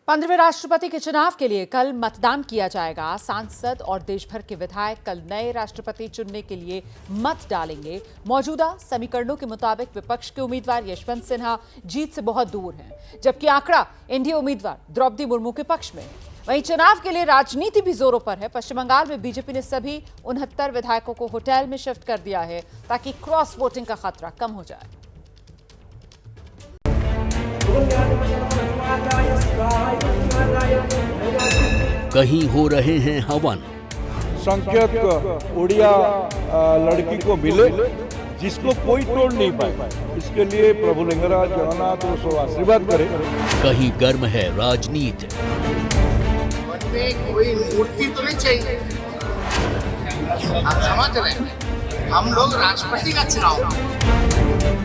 15वें राष्ट्रपति के चुनाव के लिए कल मतदान किया जाएगा। सांसद और देश भर के विधायक कल नए राष्ट्रपति चुनने के लिए मत डालेंगे। मौजूदा समीकरणों के मुताबिक विपक्ष के उम्मीदवार यशवंत सिन्हा जीत से बहुत दूर हैं, जबकि आंकड़ा एनडीए उम्मीदवार द्रौपदी मुर्मू के पक्ष में है। वहीं चुनाव के लिए राजनीति भी जोरों पर है। पश्चिम बंगाल में बीजेपी ने सभी 69 विधायकों को होटल में शिफ्ट कर दिया है ताकि क्रॉस वोटिंग का खतरा कम हो जाए। कहीं हो रहे हैं हवन। संख्यक उड़िया लड़की को मिले जिसको कोई तोड़ नहीं पाए, इसके लिए प्रभु लिंगराज जगन्नाथ उसको आशीर्वाद करे। कहीं गर्म है राजनीति। कोई मूर्ति तो नहीं चाहिए। आप समझ रहे हैं, हम लोग राष्ट्रपति का चुनाव।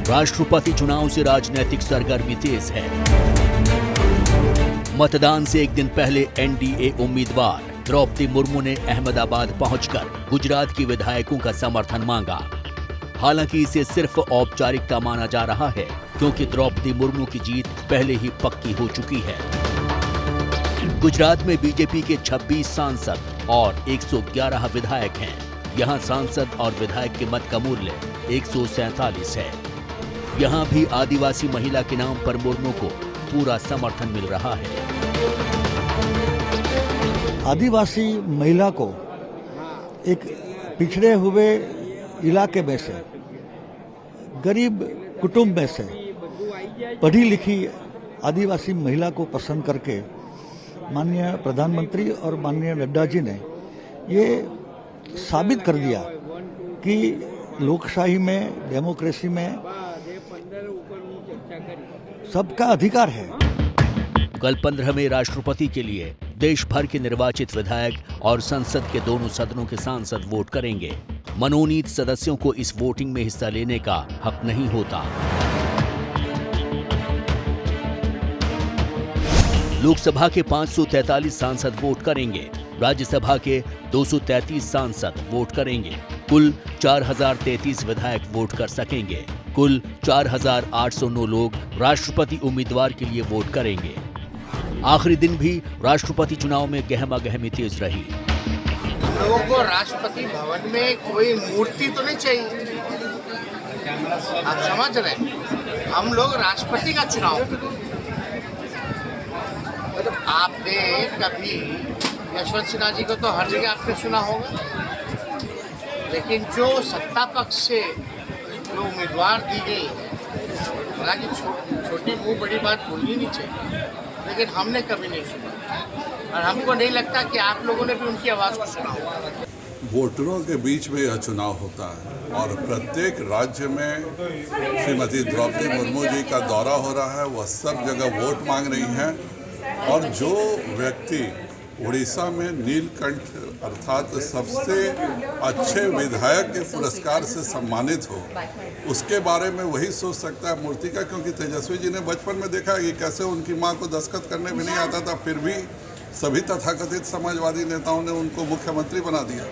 राष्ट्रपति चुनाव से राजनीतिक सरगर्मी तेज है। मतदान से एक दिन पहले एनडीए उम्मीदवार द्रौपदी मुर्मू ने अहमदाबाद पहुंचकर गुजरात की विधायकों का समर्थन मांगा। हालांकि इसे सिर्फ औपचारिकता माना जा रहा है, क्योंकि द्रौपदी मुर्मू की जीत पहले ही पक्की हो चुकी है। गुजरात में बीजेपी के 26 सांसद और 111 विधायक हैं। यहां सांसद और विधायक के मत का मूल्य 147 है। यहां भी आदिवासी महिला के नाम पर मुर्मू को पूरा समर्थन मिल रहा है। आदिवासी महिला को एक पिछड़े हुए इलाके में से, गरीब कुटुंब में से पढ़ी लिखी आदिवासी महिला को पसंद करके माननीय प्रधानमंत्री और माननीय नड्डा जी ने ये साबित कर दिया कि लोकशाही में, डेमोक्रेसी में सबका अधिकार है। कल 15वें राष्ट्रपति के लिए देश भर के निर्वाचित विधायक और संसद के दोनों सदनों के सांसद वोट करेंगे। मनोनीत सदस्यों को इस वोटिंग में हिस्सा लेने का हक नहीं होता। लोकसभा के 543 सांसद वोट करेंगे। राज्यसभा के 233 सांसद वोट करेंगे। कुल 4033 विधायक वोट कर सकेंगे। कुल 4809 लोग राष्ट्रपति उम्मीदवार के लिए वोट करेंगे। आखिरी दिन भी राष्ट्रपति चुनाव में गहमागहमी तेज रही। लोगों को राष्ट्रपति भवन में कोई मूर्ति तो नहीं चाहिए। आप समझ रहे हैं, हम लोग राष्ट्रपति का चुनाव। मतलब आपने कभी यशवंत सिन्हा जी को तो हर जगह आपने सुना होगा, लेकिन जो सत्ता पक्ष से जो उम्मीदवार दी गई है, हालांकि छोटी मुंह बड़ी बात बोलनी नहीं चाहिए, लेकिन हमने कभी नहीं सुना और हमको नहीं लगता कि आप लोगों ने भी उनकी आवाज़ को सुना होगा। वोटरों के बीच में यह चुनाव होता है और प्रत्येक राज्य में श्रीमती द्रौपदी मुर्मू जी का दौरा हो रहा है। वह सब जगह वोट मांग रही हैं और जो व्यक्ति उड़ीसा में नीलकंठ अर्थात सबसे अच्छे विधायक के पुरस्कार से सम्मानित हो, उसके बारे में वही सोच सकता है मूर्ति का। क्योंकि तेजस्वी जी ने बचपन में देखा कि कैसे उनकी मां को दस्तखत करने भी नहीं आता था, फिर भी सभी तथाकथित समाजवादी नेताओं ने उनको मुख्यमंत्री बना दिया।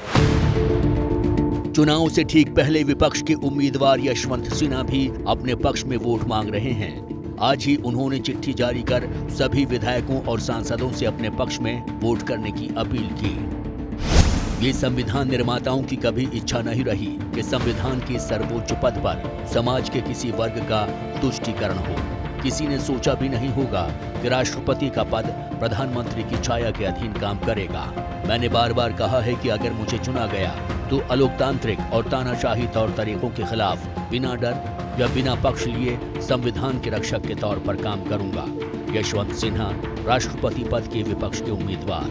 चुनाव से ठीक पहले विपक्ष के उम्मीदवार यशवंत सिन्हा भी अपने पक्ष में वोट मांग रहे हैं। आज ही उन्होंने चिट्ठी जारी कर सभी विधायकों और सांसदों से अपने पक्ष में वोट करने की अपील की। ये संविधान निर्माताओं की कभी इच्छा नहीं रही कि संविधान के सर्वोच्च पद पर समाज के किसी वर्ग का तुष्टीकरण हो। किसी ने सोचा भी नहीं होगा कि राष्ट्रपति का पद प्रधानमंत्री की छाया के अधीन काम करेगा। मैंने बार बार कहा है कि अगर मुझे चुना गया तो अलोकतांत्रिक और तानाशाही तौर तरीकों के खिलाफ बिना डर या बिना पक्ष लिए संविधान के रक्षक के तौर पर काम करूंगा। यशवंत सिन्हा, राष्ट्रपति पद के विपक्ष के उम्मीदवार।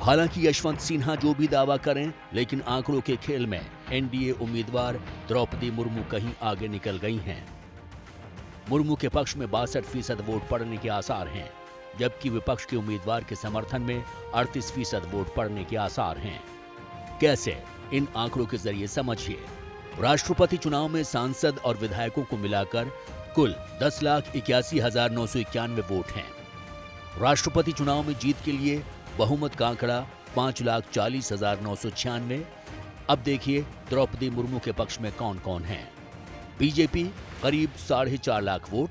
हालांकि यशवंत सिन्हा जो भी दावा करें, लेकिन आंकड़ों के खेल में एनडीए उम्मीदवार द्रौपदी मुर्मू कहीं आगे निकल गई हैं। मुर्मू के पक्ष में 62% वोट पड़ने के आसार हैं, जबकि विपक्ष के उम्मीदवार के समर्थन में 38% वोट पड़ने के आसार हैं। कैसे? इन आंकड़ों के जरिए समझिए। राष्ट्रपति चुनाव में सांसद और विधायकों को मिलाकर कुल 10,81,991 वोट हैं। राष्ट्रपति चुनाव में जीत के लिए बहुमत का आंकड़ा 5,40,996। अब देखिए द्रौपदी मुर्मू के पक्ष में कौन कौन है। बीजेपी करीब 4.5 लाख वोट,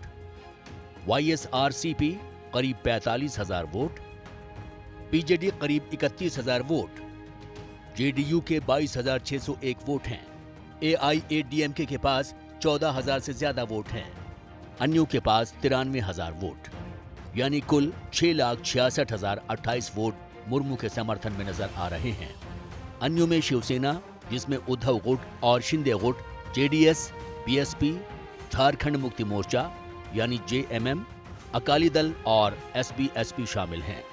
वाईएसआरसीपी करीब 45,000 वोट, बीजेडी करीब 31,000 वोट, जेडीयू के 22,601 वोट हैं, एआईएडीएमके के पास 14,000 से ज्यादा वोट हैं, अन्यों के पास 93,000 वोट, यानी कुल 6,66,028 वोट मुर्मू के समर्थन में नजर आ रहे हैं। अन्यों में शिवसेना, जिसमें उद्धव गुट और शिंदे गुट, जेडीएस, बीएसपी, झारखंड मुक्ति मोर्चा यानी जेएमएम, अकाली दल और एसपी शामिल हैं।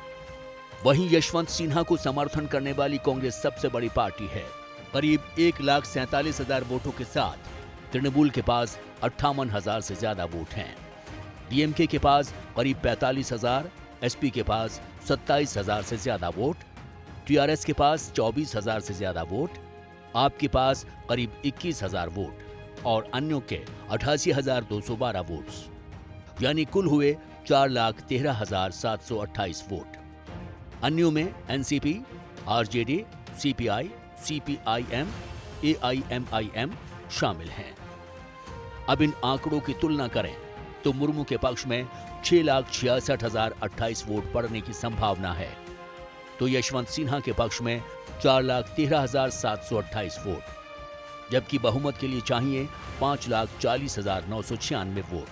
वहीं यशवंत सिन्हा को समर्थन करने वाली कांग्रेस सबसे बड़ी पार्टी है। करीब 1,47,000 वोटों के साथ तृणमूल के पास 58,000 से ज्यादा वोट हैं। डीएमके के पास करीब 45,000, एसपी के पास 27,000 से ज्यादा वोट, टीआरएस के पास 24,000 से ज्यादा वोट, आप के पास करीब 21,000 वोट और अन्यों के 88,212 वोट्स, यानी कुल हुए 4,13,728 वोट। अन्यों में NCP, RJD, CPI, CPIM, AIMIM शामिल हैं। अब इन आंकड़ों की तुलना करें तो मुर्मू के पक्ष में 6,66,028 वोट पड़ने की संभावना है, तो यशवंत सिन्हा के पक्ष में 4,13,728 वोट, जबकि बहुमत के लिए चाहिए 5,40,996 वोट।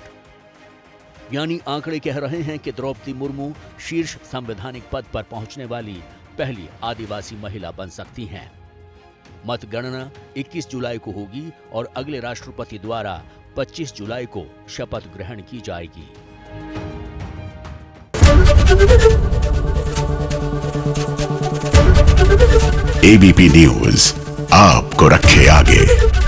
यानी आंकड़े कह रहे हैं कि द्रौपदी मुर्मू शीर्ष संवैधानिक पद पर पहुंचने वाली पहली आदिवासी महिला बन सकती हैं। मतगणना 21 जुलाई को होगी और अगले राष्ट्रपति द्वारा 25 जुलाई को शपथ ग्रहण की जाएगी। एबीपी न्यूज आपको रखे आगे।